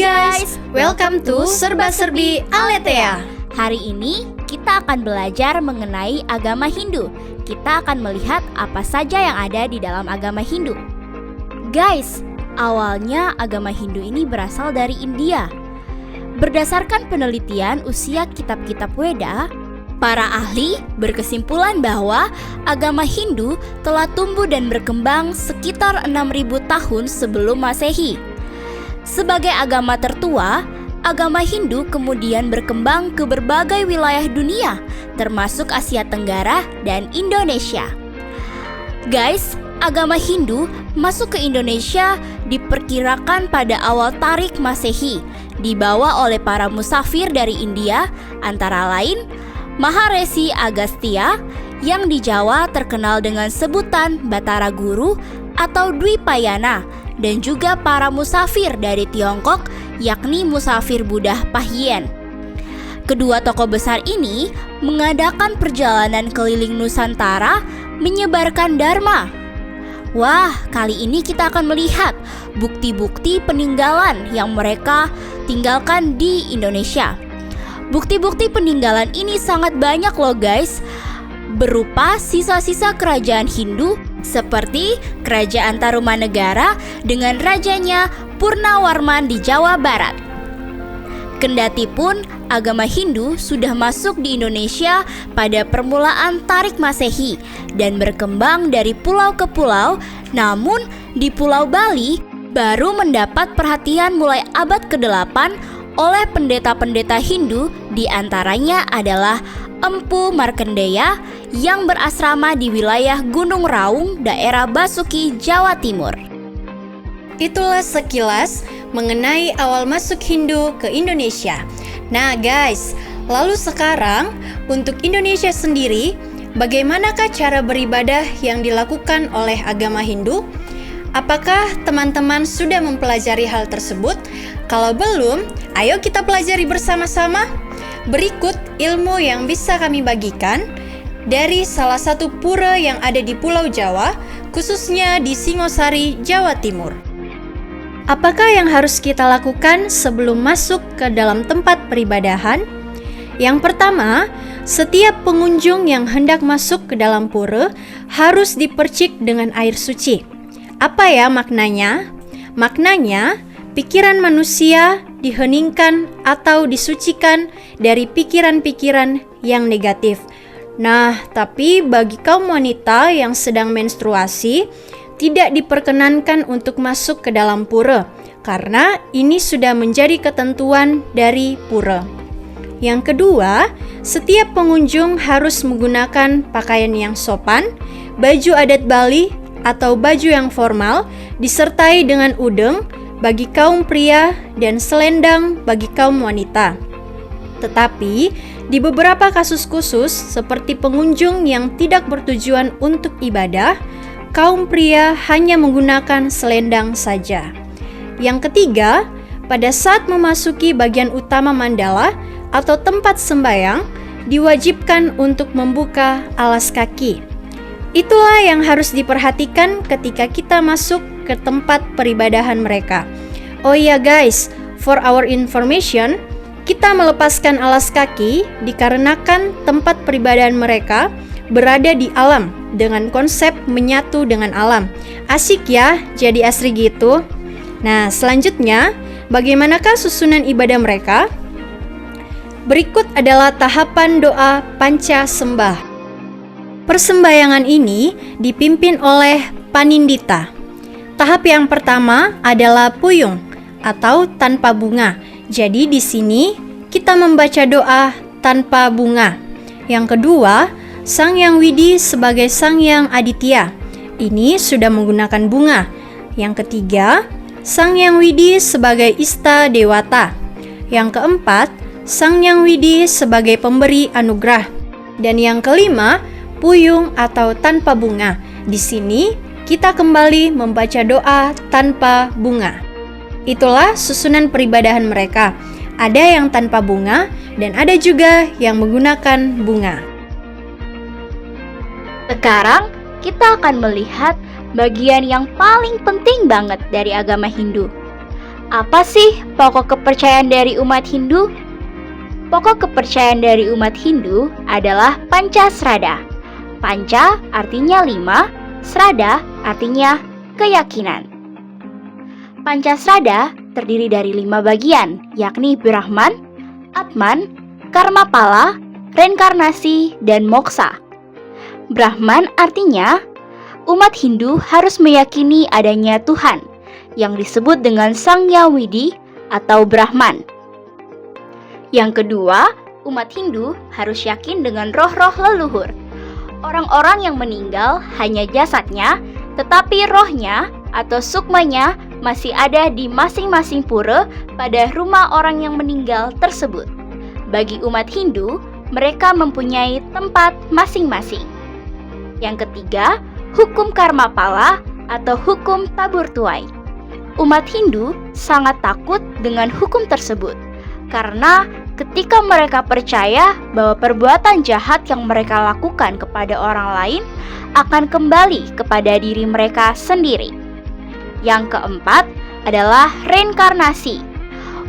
guys, welcome to Serba-Serbi Aletheia. Hari ini kita akan belajar mengenai agama Hindu. Kita akan melihat apa saja yang ada di dalam agama Hindu. Guys, awalnya agama Hindu ini berasal dari India. Berdasarkan penelitian usia kitab-kitab Weda, para ahli berkesimpulan bahwa agama Hindu telah tumbuh dan berkembang sekitar 6.000 tahun sebelum Masehi. Sebagai agama tertua, agama Hindu kemudian berkembang ke berbagai wilayah dunia, termasuk Asia Tenggara dan Indonesia. Guys, agama Hindu masuk ke Indonesia diperkirakan pada awal Tarik Masehi, dibawa oleh para musafir dari India, antara lain Maharesi Agastya, yang di Jawa terkenal dengan sebutan Batara Guru atau Dwipayana, dan juga para musafir dari Tiongkok, yakni musafir Buddha Pahien. Kedua tokoh besar ini mengadakan perjalanan keliling Nusantara menyebarkan Dharma. Wah, kali ini kita akan melihat bukti-bukti peninggalan yang mereka tinggalkan di Indonesia. Bukti-bukti peninggalan ini sangat banyak loh guys, berupa sisa-sisa kerajaan Hindu seperti Kerajaan Tarumanegara dengan rajanya Purnawarman di Jawa Barat. Kendati pun agama Hindu sudah masuk di Indonesia pada permulaan Tarik Masehi dan berkembang dari pulau ke pulau, namun di Pulau Bali baru mendapat perhatian mulai abad ke-8 oleh pendeta-pendeta Hindu, di antaranya adalah Empu Markandeya yang berasrama di wilayah Gunung Raung, daerah Basuki, Jawa Timur. Itulah sekilas mengenai awal masuk Hindu ke Indonesia. Nah guys, lalu sekarang untuk Indonesia sendiri, bagaimanakah cara beribadah yang dilakukan oleh agama Hindu? Apakah teman-teman sudah mempelajari hal tersebut? Kalau belum, ayo kita pelajari bersama-sama. Berikut ilmu yang bisa kami bagikan dari salah satu pura yang ada di Pulau Jawa, khususnya di Singosari, Jawa Timur. Apakah yang harus kita lakukan sebelum masuk ke dalam tempat peribadahan? Yang pertama, setiap pengunjung yang hendak masuk ke dalam pura harus dipercik dengan air suci. Apa ya maknanya? Maknanya, pikiran manusia diheningkan atau disucikan dari pikiran-pikiran yang negatif. Nah, tapi bagi kaum wanita yang sedang menstruasi, tidak diperkenankan untuk masuk ke dalam pura, karena ini sudah menjadi ketentuan dari pura. Yang kedua, setiap pengunjung harus menggunakan pakaian yang sopan, baju adat Bali atau baju yang formal, disertai dengan udeng bagi kaum pria dan selendang bagi kaum wanita. Tetapi, di beberapa kasus khusus seperti pengunjung yang tidak bertujuan untuk ibadah, kaum pria hanya menggunakan selendang saja. Yang ketiga, pada saat memasuki bagian utama mandala atau tempat sembahyang, diwajibkan untuk membuka alas kaki. Itulah yang harus diperhatikan ketika kita masuk ke tempat peribadahan mereka. Oh iya guys, for our information, kita melepaskan alas kaki dikarenakan tempat peribadahan mereka berada di alam dengan konsep menyatu dengan alam. Asik ya, jadi asri gitu. Nah, selanjutnya, bagaimanakah susunan ibadah mereka? Berikut adalah tahapan doa panca sembah. Persembahyangan ini dipimpin oleh Panindita. Tahap yang pertama adalah puyung atau tanpa bunga. Jadi di sini kita membaca doa tanpa bunga. Yang kedua, Sang Yang Widi sebagai Sang Yang Aditya. Ini sudah menggunakan bunga. Yang ketiga, Sang Yang Widi sebagai Ista Dewata. Yang keempat, Sang Yang Widi sebagai pemberi anugerah. Dan yang kelima, puyung atau tanpa bunga. Di sini kita kembali membaca doa tanpa bunga. Itulah susunan peribadahan mereka. Ada yang tanpa bunga dan ada juga yang menggunakan bunga. Sekarang kita akan melihat bagian yang paling penting banget dari agama Hindu. Apa sih pokok kepercayaan dari umat Hindu? Pokok kepercayaan dari umat Hindu adalah Pancasrada. Panca artinya 5, Srada artinya keyakinan. Pancasrada terdiri dari 5 bagian, yakni Brahman, Atman, Karmapala, reinkarnasi, dan moksa. Brahman artinya umat Hindu harus meyakini adanya Tuhan yang disebut dengan Sangya Widi atau Brahman. Yang kedua, umat Hindu harus yakin dengan roh-roh leluhur. Orang-orang yang meninggal hanya jasadnya, tetapi rohnya atau sukmanya masih ada di masing-masing pura pada rumah orang yang meninggal tersebut. Bagi umat Hindu, mereka mempunyai tempat masing-masing. Yang ketiga, hukum Karmapala atau hukum tabur tuai. Umat Hindu sangat takut dengan hukum tersebut karena ketika mereka percaya bahwa perbuatan jahat yang mereka lakukan kepada orang lain akan kembali kepada diri mereka sendiri. Yang keempat adalah reinkarnasi.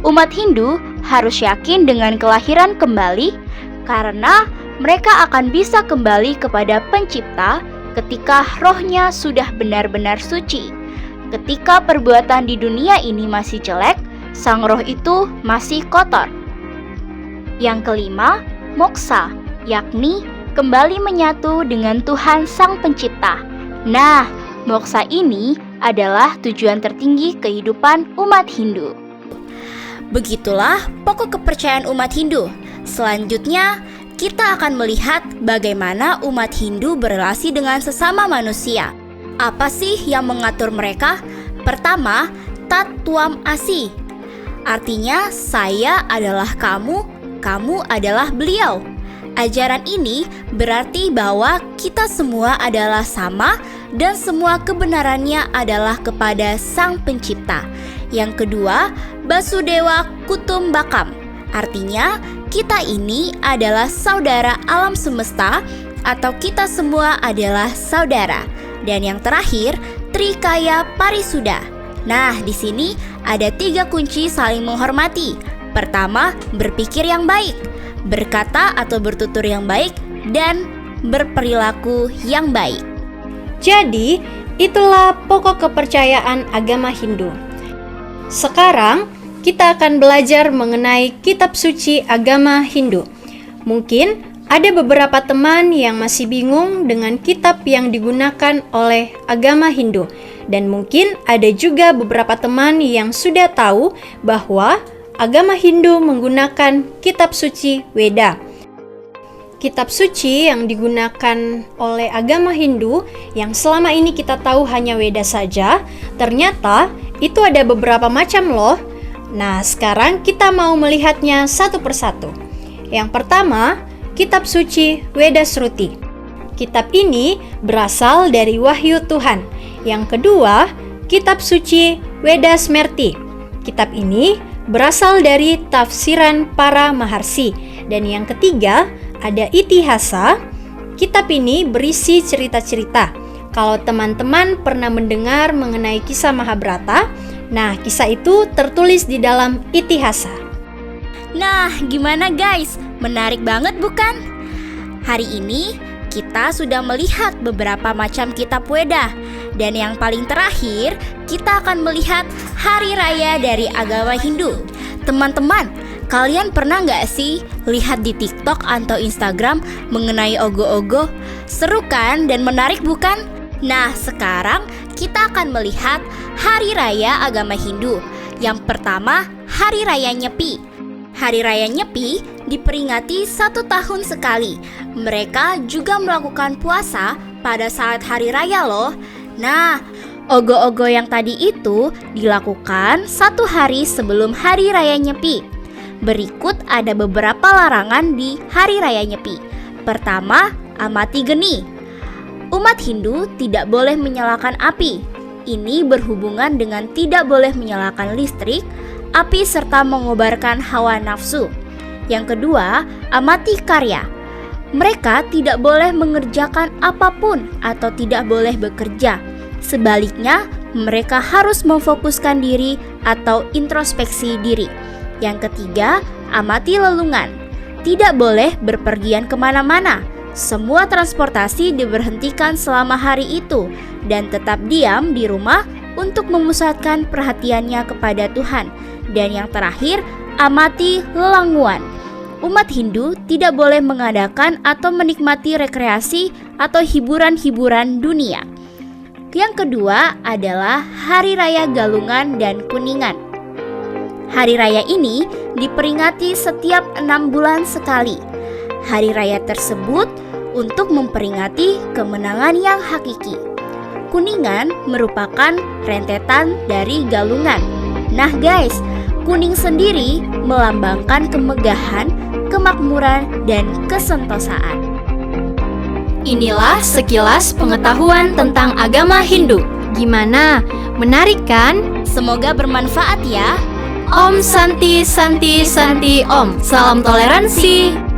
Umat Hindu harus yakin dengan kelahiran kembali karena mereka akan bisa kembali kepada Pencipta ketika rohnya sudah benar-benar suci. Ketika perbuatan di dunia ini masih jelek, sang roh itu masih kotor. Yang kelima, moksa, yakni kembali menyatu dengan Tuhan Sang Pencipta. Nah, moksa ini adalah tujuan tertinggi kehidupan umat Hindu. Begitulah pokok kepercayaan umat Hindu. Selanjutnya, kita akan melihat bagaimana umat Hindu berrelasi dengan sesama manusia. Apa sih yang mengatur mereka? Pertama, Tat Tuam Asi. Artinya, saya adalah kamu, kamu adalah beliau. Ajaran ini berarti bahwa kita semua adalah sama dan semua kebenarannya adalah kepada Sang Pencipta. Yang kedua, Basudewa Kutumbakam. Artinya, kita ini adalah saudara alam semesta atau kita semua adalah saudara. Dan yang terakhir, Trikaya Parisuda. Nah, di sini ada 3 kunci saling menghormati. Pertama, berpikir yang baik, berkata atau bertutur yang baik, dan berperilaku yang baik. Jadi, itulah pokok kepercayaan agama Hindu. Sekarang, kita akan belajar mengenai kitab suci agama Hindu. Mungkin ada beberapa teman yang masih bingung dengan kitab yang digunakan oleh agama Hindu. Dan mungkin ada juga beberapa teman yang sudah tahu bahwa agama Hindu menggunakan kitab suci Weda. Kitab suci yang digunakan oleh agama Hindu yang selama ini kita tahu hanya Weda saja, ternyata itu ada beberapa macam loh. Nah, sekarang kita mau melihatnya satu persatu. Yang pertama, kitab suci Weda Sruti. Kitab ini berasal dari wahyu Tuhan. Yang kedua, kitab suci Weda Smerti. Kitab ini berasal dari tafsiran para maharsi. Dan yang ketiga, ada Itihasa. Kitab ini berisi cerita-cerita. Kalau teman-teman pernah mendengar mengenai kisah Mahabharata, nah kisah itu tertulis di dalam Itihasa. Nah, gimana guys? Menarik banget bukan? Hari ini kita sudah melihat beberapa macam kitab Weda. Dan yang paling terakhir, kita akan melihat hari raya dari agama Hindu. Teman-teman, kalian pernah nggak sih lihat di TikTok atau Instagram mengenai ogo-ogo? Seru kan dan menarik bukan? Nah, sekarang kita akan melihat hari raya agama Hindu. Yang pertama, Hari Raya Nyepi. Hari Raya Nyepi diperingati 1 tahun sekali. Mereka juga melakukan puasa pada saat hari raya loh. Nah, ogo-ogo yang tadi itu dilakukan 1 hari sebelum Hari Raya Nyepi. Berikut ada beberapa larangan di Hari Raya Nyepi. Pertama, amati geni. Umat Hindu tidak boleh menyalakan api. Ini berhubungan dengan tidak boleh menyalakan listrik, api serta mengobarkan hawa nafsu. Yang kedua, amati karya. Mereka tidak boleh mengerjakan apapun atau tidak boleh bekerja. Sebaliknya, mereka harus memfokuskan diri atau introspeksi diri. Yang ketiga, amati lelungan. Tidak boleh berpergian kemana-mana. Semua transportasi diberhentikan selama hari itu dan tetap diam di rumah untuk memusatkan perhatiannya kepada Tuhan. Dan yang terakhir, amati lelanguan. Umat Hindu tidak boleh mengadakan atau menikmati rekreasi atau hiburan-hiburan dunia. Yang kedua adalah Hari Raya Galungan dan Kuningan. Hari raya ini diperingati setiap 6 bulan sekali. Hari raya tersebut untuk memperingati kemenangan yang hakiki. Kuningan merupakan rentetan dari galungan. Nah guys, kuning sendiri melambangkan kemegahan, kemakmuran, dan kesentosaan. Inilah sekilas pengetahuan tentang agama Hindu. Gimana? Menarik kan? Semoga bermanfaat ya. Om Santi Santi Santi Om. Salam toleransi.